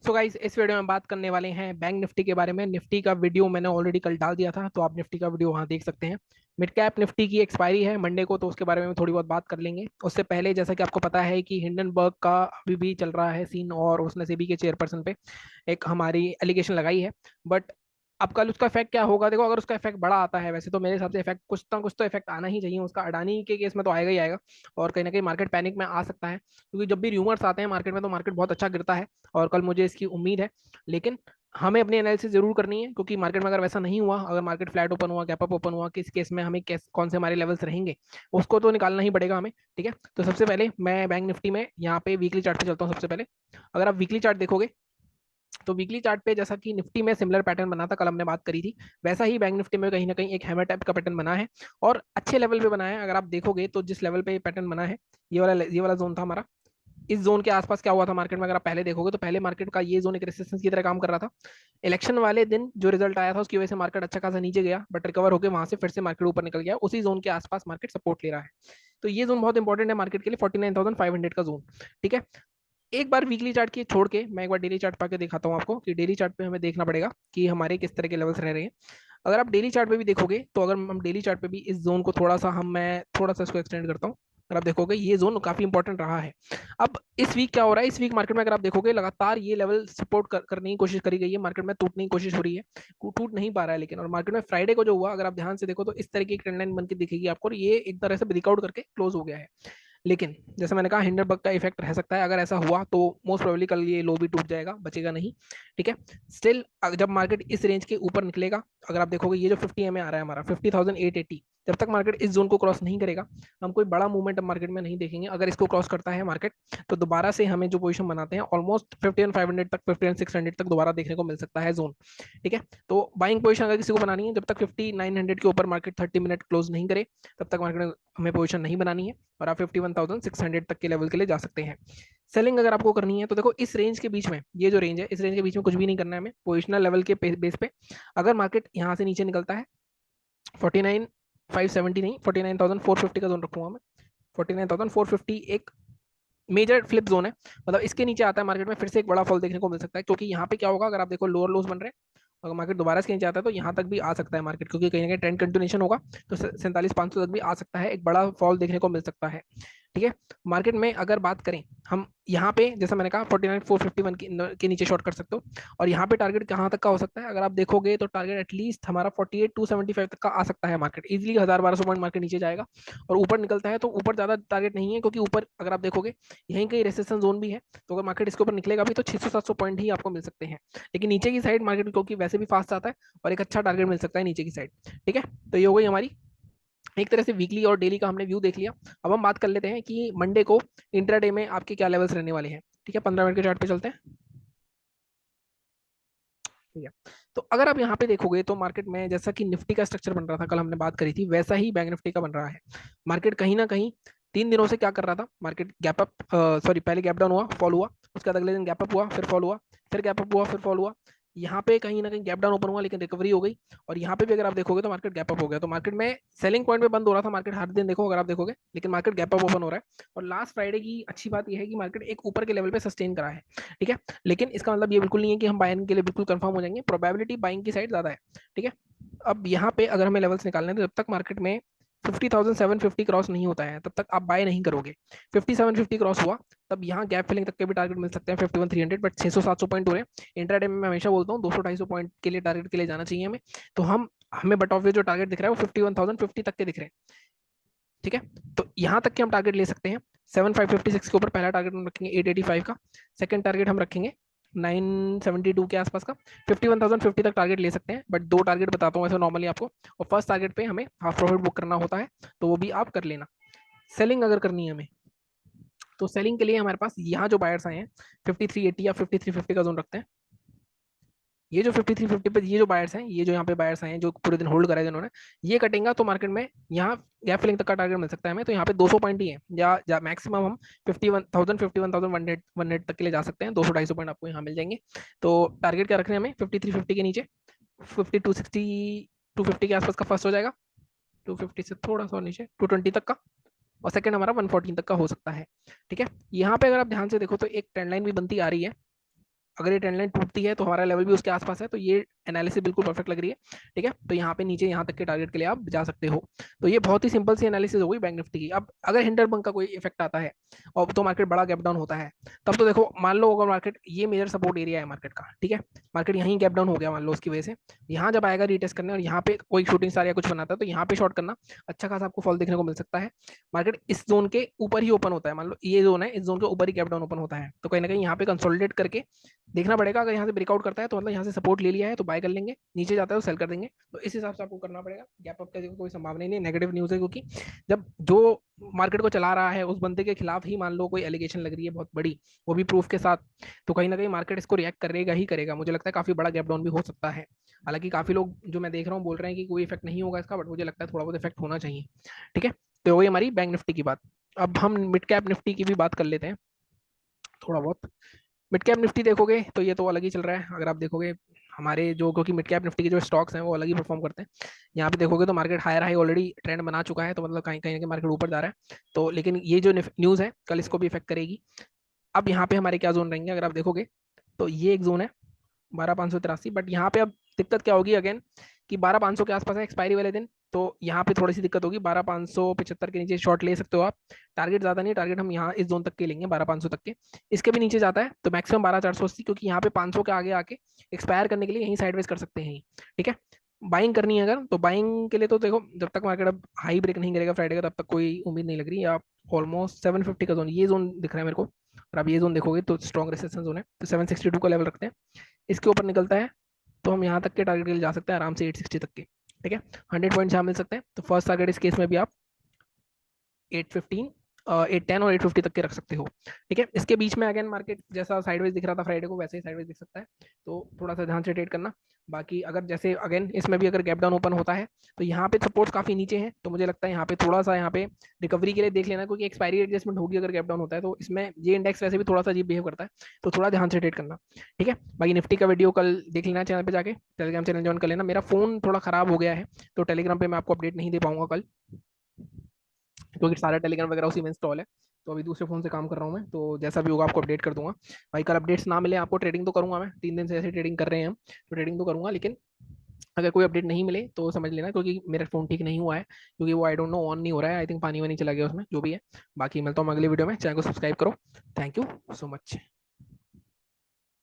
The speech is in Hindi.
सो गाइस, इस वीडियो में बात करने वाले हैं बैंक निफ्टी के बारे में। निफ्टी का वीडियो मैंने ऑलरेडी कल डाल दिया था, तो आप निफ्टी का वीडियो वहां देख सकते हैं। मिड कैप निफ्टी की एक्सपायरी है मंडे को, तो उसके बारे में थोड़ी बहुत बात कर लेंगे। उससे पहले जैसा कि आपको पता है कि हिंडनबर्ग का अभी भी चल रहा है सीन, और उसने सेबी के चेयरपर्सन पे एक हमारी एलिगेशन लगाई है। बट अब कल उसका इफेक्ट क्या होगा, देखो, अगर उसका इफेक्ट बड़ा आता है, वैसे तो मेरे हिसाब से इफेक्ट कुछ तो इफेक्ट आना ही चाहिए उसका। अडानी के केस में तो आएगा ही आएगा, और कहीं ना कहीं मार्केट पैनिक में आ सकता है, क्योंकि जब भी र्यूमर्स आते हैं मार्केट में तो मार्केट बहुत अच्छा गिरता है। और कल मुझे इसकी उम्मीद है। लेकिन हमें अपनी एनालिसिस जरूर करनी है, क्योंकि मार्केट में अगर वैसा नहीं हुआ, अगर मार्केट फ्लैट ओपन हुआ, गैप अप ओपन हुआ, किस केस में हमें कौन से हमारे लेवल्स रहेंगे, उसको तो निकालना ही पड़ेगा हमें। ठीक है, तो सबसे पहले मैं बैंक निफ्टी में यहाँ पे वीकली चार्ट पे चलता हूँ। सबसे पहले अगर आप वीकली चार्ट देखोगे, तो वीकली चार्ट पे जैसा कि निफ्टी में सिमिलर पैटर्न बना था, कल हमने बात करी थी, वैसा ही बैंक निफ्टी में कहीं ना कहीं एक हैमर टाइप का पैटर्न बना है, और अच्छे लेवल पे बना है। अगर आप देखोगे तो जिस लेवल पे पैटर्न बना है, ये वाला जोन था हमारा। इस जोन के आसपास क्या हुआ था मार्केट में, अगर आप पहले देखोगे तो पहले मार्केट का ये जोन एक रेसिस्टेंस की तरह काम कर रहा था। इलेक्शन वाले दिन जो रिजल्ट आया था उसकी वजह से मार्केट अच्छा खासा नीचे गया, बट रिकवर होकर वहां से फिर से मार्केट ऊपर निकल गया। उसी जोन के आसपास मार्केट सपोर्ट ले रहा है। तो ये जोन बहुत इंपॉर्टेंट है मार्केट के लिए, 49,500 का जोन। ठीक है, एक बार वीकली चार्ट की छोड़ के मैं एक बार डेली चार्ट पे दिखाता हूँ आपको, कि डेली चार्ट पे हमें देखना पड़ेगा कि हमारे किस तरह के लेवल्स रह रहे हैं। अगर आप डेली चार्ट पे भी देखोगे, तो अगर हम डेली चार्ट पे भी इस जोन को थोड़ा सा मैं थोड़ा सा इसको एक्सटेंड करता हूँ, अगर आप देखोगे ये जोन काफी इंपॉर्टेंट रहा है। अब इस वीक क्या हो रहा है, इस वीक मार्केट में अगर आप देखोगे लगातार ये लेवल सपोर्ट करने की कोशिश करी गई है, मार्केट में टूटने की कोशिश हो रही है, टूट नहीं पा रहा है। लेकिन और मार्केट में फ्राइडे को जो हुआ, अगर आप ध्यान से देखो तो इस तरह की एक ट्रेंड लाइन बन के दिखेगी आपको, और ये एक तरह से ब्रेकआउट करके क्लोज हो गया है। लेकिन जैसे मैंने कहा, हिंडरबर्ग का इफेक्ट रह सकता है। अगर ऐसा हुआ तो मोस्ट प्रोबेबली कल ये लो भी टूट जाएगा, बचेगा नहीं। ठीक है, स्टिल जब मार्केट इस रेंज के ऊपर निकलेगा, अगर आप देखोगे ये जो 50 एम आ रहा है हमारा 50,880, जब तक मार्केट इस जोन को क्रॉस नहीं करेगा, हम कोई बड़ा मूवमेंट मार्केट में नहीं देखेंगे। अगर इसको क्रॉस करता है मार्केट, तो दोबारा से हमें जो पोजीशन बनाते हैं ऑलमोस्ट 51,500 तक, 51,600 तक दोबारा देखने को मिल सकता है जोन। ठीक है, तो बाइंग पोजीशन अगर किसी को बनानी है, जब तक 5900 के ऊपर मार्केट 30 मिनट क्लोज नहीं करे, तब तक मार्केट हमें पोजीशन नहीं बनानी है, और आप 51,600 तक के लेवल के लिए जा सकते हैं। सेलिंग अगर आपको करनी है, तो देखो इस रेंज के बीच में, ये जो रेंज है, इस रेंज के बीच में कुछ भी नहीं करना है हमें, पोजिशनल लेवल के बेस पे। अगर मार्केट यहाँ से नीचे निकलता है, 49,570 नहीं, 49,450 का जोन रखूंगा मैं। 49,450 एक मेजर फ्लिप जोन है, मतलब इसके नीचे आता है मार्केट में फिर से एक बड़ा फॉल देखने को मिल सकता है। क्योंकि यहाँ पे क्या होगा, अगर आप देखो लोअर लोज बन रहे हैं, अगर मार्केट दोबारा इसके नीचे आता है तो यहाँ तक भी आ सकता है मार्केट, क्योंकि कहीं ना कहीं ट्रेंड कंटिन्यूशन होगा, तो 47,500 तक भी आ सकता है, एक बड़ा फॉल देखने को मिल सकता है। ठीक है, मार्केट में अगर बात करें हम, यहाँ पे जैसा मैंने कहा 49,451 के नीचे शॉर्ट कर सकते हो। और यहाँ पे टारगेट कहाँ तक का हो सकता है, अगर आप देखोगे तो टारगेट एटलीस्ट हमारा 48,275 तक का आ सकता है। मार्केट इजीली 1,000-1,200 पॉइंट मार्केट नीचे जाएगा, और ऊपर निकलता है तो ऊपर ज्यादा टारगेट नहीं है, क्योंकि ऊपर अगर आप देखोगे यहीं कहीं रेसिस्टेंस जोन भी है। तो अगर मार्केट इसके ऊपर निकलेगा भी तो 600-700 पॉइंट ही आपको मिल सकते हैं। लेकिन नीचे की साइड मार्केट क्योंकि वैसे भी फास्ट आता है, और एक अच्छा टारगेट मिल सकता है नीचे की साइड। ठीक है, तो ये हो गई हमारी एक तरह से वीकली और डेली का हमने व्यू देख लिया। अब हम बात कर लेते हैं कि मंडे को इंट्राडे में आपके क्या लेवल्स रहने वाले हैं। ठीक है, 15 मिनट के चार्ट पे चलते हैं। ठीक है, तो अगर आप यहाँ पे देखोगे तो मार्केट में जैसा कि निफ्टी का स्ट्रक्चर बन रहा था, कल हमने बात करी थी, वैसा ही बैंक निफ्टी का बन रहा है। मार्केट कहीं ना कहीं 3 दिनों से क्या कर रहा था, मार्केट गैप अप, सॉरी, पहले गैप डाउन हुआ, फॉल हुआ, उसके बाद अगले दिन गैप अप हुआ, फिर फॉल हुआ, फिर गैप अप हुआ, फिर फॉल हुआ। यहाँ पे कहीं ना कहीं गैप डाउन ओपन हुआ, लेकिन रिकवरी हो गई। और यहाँ पे भी अगर आप देखोगे तो मार्केट गैप अप हो गया। तो मार्केट में सेलिंग पॉइंट पे बंद हो रहा था मार्केट हर दिन, देखो अगर आप देखोगे, लेकिन मार्केट गैप अप ओपन हो रहा है। और लास्ट फ्राइडे की अच्छी बात यह है कि मार्केट एक ऊपर के लेवल पे सस्टेन करा है। ठीक है, लेकिन इसका मतलब ये बिल्कुल नहीं है कि हम बाइंग के लिए बिल्कुल कंफर्म हो जाएंगे, प्रोबेबिलिटी बाइंग की साइड ज्यादा है। ठीक है, अब यहाँ पे अगर हमें लेवल्स निकालने हैं, तो जब तक मार्केट में 50,750 क्रॉस नहीं होता है, तब तक आप बाय नहीं करोगे। 5750 क्रॉस हुआ, तब यहाँ गैप फिलिंग तक के भी टारगेट मिल सकते हैं 51,300, बट 600-700 पॉइंट हो रहे हैं। इंट्राडे में मैं हमेशा बोलता हूँ 200-250 पॉइंट के लिए टारगेट के लिए जाना चाहिए हमें। तो हमें बट ऑफ जो टारगेट दिख रहा है वो 51,050 तक के दिख रहे हैं। ठीक है, तो यहाँ तक के हम टारगेट ले सकते हैं। 7,556 के ऊपर पहला टारगेट हम रखेंगे 885 का, सेकंड टारगेट हम रखेंगे 972 के आसपास का, 51,050 तक टारगेट ले सकते हैं। बट दो टारगेट बताता हूँ ऐसे नॉर्मली आपको, और फर्स्ट टारगेट पे हमें हाफ प्रॉफिट बुक करना होता है, तो वो भी आप कर लेना। सेलिंग अगर करनी है हमें, तो सेलिंग के लिए हमारे पास यहाँ जो बायर्स आए हैं 5380 या 5350 का जोन रखते हैं। ये जो 5350 पे ये जो बायर्स हैं, ये जो यहाँ पे बायर्स आए हैं जो पूरे दिन होल्ड करा है जिन्होंने, ये कटेंगे तो मार्केट में यहाँ गैप फिलिंग तक का टारगेट मिल सकता है हमें। तो यहाँ पे 200 पॉइंट ही है, या मैक्सिमम हम 51,100 तक के लिए जा सकते हैं। 200-250 पॉइंट आपको यहाँ मिल जाएंगे। तो टारगेट क्या रखने हैं हमें, 5350 के नीचे 5260, 250 के आसपास का फर्स्ट हो जाएगा, 250 से थोड़ा सा नीचे 220 तक का, और सेकंड हमारा 114 तक का हो सकता है। ठीक है, यहाँ पे अगर आप ध्यान से देखो तो एक ट्रेंड लाइन भी बनती आ रही है। अगर ये ट्रेंड लाइन टूटती है तो हमारा लेवल भी उसके आसपास है, तो ये एनालिसिस बिल्कुल परफेक्ट लग रही है। ठीक है, तो यहाँ पे नीचे यहाँ तक के टारगेट के लिए आप जा सकते हो। तो ये बहुत ही सिंपल सी एनालिसिस होगी बैंक निफ्टी की। अब अगर हिंडरबर्ग का कोई इफेक्ट आता है और तो मार्केट बड़ा गैप डाउन होता है, तब तो देखो मान लो अगर मार्केट, ये मेजर सपोर्ट एरिया है मार्केट का, ठीक है, मार्केट यहीं गैप डाउन हो गया मान लो उसकी वजह से, यहाँ जब आएगा रीटेस्ट करने और यहाँ पे कोई शूटिंग स्टार या कुछ बनाता है, तो यहाँ पे शॉर्ट करना, अच्छा खासा आपको फॉल देखने को मिल सकता है। मार्केट इस जोन के ऊपर ही ओपन होता है, मान लो ये जोन है, इस जोन के ऊपर ही गैप डाउन ओपन होता है, तो कहीं ना कहीं यहाँ पे कंसोलिडेट करके देखना पड़ेगा। अगर यहाँ से ब्रेकआउट करता है तो मतलब यहाँ से सपोर्ट ले लिया है तो बाय कर लेंगे, नीचे जाता है तो सेल कर देंगे। तो इस हिसाब से आपको करना पड़ेगा। गैप अप का कोई संभावना ही नहीं, नेगेटिव न्यूज है, क्योंकि जब जो मार्केट को चला रहा है उस बंदे के खिलाफ ही मान लो कोई एलिगेशन लग रही है बहुत बड़ी, वो भी प्रूफ के साथ, तो कहीं ना कहीं मार्केट इसको रिएक्ट करेगा ही करेगा। मुझे लगता है काफी बड़ा गैप डाउन भी हो सकता है। हालांकि काफी लोग जो मैं देख रहा हूँ बोल रहे हैं कि कोई इफेक्ट नहीं होगा इसका, बट मुझे लगता है थोड़ा बहुत इफेक्ट होना चाहिए। ठीक है, तो वही हमारी बैंक निफ्टी की बात। अब हम मिड कैप निफ्टी की भी बात कर लेते हैं थोड़ा बहुत। मिड कैप निफ्टी देखोगे तो ये तो अलग ही चल रहा है। अगर आप देखोगे हमारे जो, क्योंकि मिड कैप निफ्टी के जो स्टॉक्स हैं वो अलग ही परफॉर्म करते हैं। यहाँ पे देखोगे तो market higher high already trend बना चुका है, तो मतलब कहीं कहीं ना कहीं मार्केट ऊपर जा रहा है। तो लेकिन ये जो न्यूज़ है कल इसको भी इफेक्ट करेगी। अब यहाँ पे हमारे क्या जोन रहेंगे अगर आप देखोगे, तो ये एक जोन है 12,583, बट यहाँ पे अब दिक्कत क्या होगी अगेन, कि 12,500 के आसपास है एक्सपायरी वाले दिन, तो यहाँ पे थोड़ी सी दिक्कत होगी। 12,575 के नीचे शॉर्ट ले सकते हो आप। टारगेट ज्यादा नहीं, टारगेट हम यहाँ इस जोन तक के लेंगे, 12,500 तक के। इसके भी नीचे जाता है तो मैक्सिमम 12,480, क्योंकि यहाँ पे 500 के आगे आके एक्सपायर करने के लिए यहीं साइडवेज कर सकते हैं। ठीक है, बाइंग करनी है अगर, तो बाइंग के लिए तो देखो जब तक मार्केट अब हाई ब्रेक नहीं करेगा फ्राइडे का, तब तक कोई उम्मीद नहीं लग रही। आप ऑलमोस्ट 750 का जोन, ये जोन दिख रहा है मेरे को, और आप ये जोन देखोगे तो स्ट्रॉन्ग रेसिस्टेंस जोन है, तो 762 का लेवल रखते हैं। इसके ऊपर निकलता है तो हम यहाँ तक के टारगेट के लिए जा सकते हैं आराम से, 860 तक के। ठीक है, 100 पॉइंट यहाँ मिल सकते हैं। तो फर्स्ट टारगेट इस केस में भी आप 815, 810 और 850 तक के रख सकते हो। ठीक है, इसके बीच में अगेन मार्केट जैसा साइडवेज दिख रहा था फ्राइडे को, वैसे ही साइडवेज दिख सकता है, तो थोड़ा सा ध्यान से ट्रेड करना। बाकी अगर जैसे अगेन इसमें भी अगर गैप डाउन ओपन होता है तो यहाँ पे सपोर्ट्स काफी नीचे हैं, तो मुझे लगता है यहाँ पे थोड़ा सा यहाँ पे रिकवरी के लिए देख लेना, क्योंकि एक्सपायरी एडजस्टमेंट होगी अगर गैप डाउन होता है, तो इसमें ये इंडेक्स वैसे भी थोड़ा सा अजीब बिहेव करता है, तो थोड़ा ध्यान से ट्रेड करना। ठीक है, बाकी निफ्टी का वीडियो कल देख लेना चैनल पे जाके, टेलीग्राम चैनल ज्वाइन कर लेना। मेरा फोन थोड़ा खराब हो गया है, तो टेलीग्राम पे मैं आपको अपडेट नहीं दे पाऊंगा कल, क्योंकि सारा टेलीग्राम वगैरह उसी में इंस्टॉल है। तो अभी दूसरे फोन से काम कर रहा हूँ मैं, तो जैसा भी होगा आपको अपडेट कर दूंगा। भाई कल अपडेट्स ना मिले आपको, ट्रेडिंग तो करूंगा मैं, 3 दिन से ऐसे ट्रेडिंग कर रहे हैं हम, तो ट्रेडिंग तो करूंगा, लेकिन अगर कोई अपडेट नहीं मिले तो समझ लेना, क्योंकि मेरा फोन ठीक नहीं हुआ है, क्योंकि वो आई डोंट नो ऑन नहीं हो रहा है, आई थिंक पानी वानी चला गया उसमें, जो भी है। बाकी मिलता हूँ अगले वीडियो में, चैनल को सब्सक्राइब करो। Thank you so much.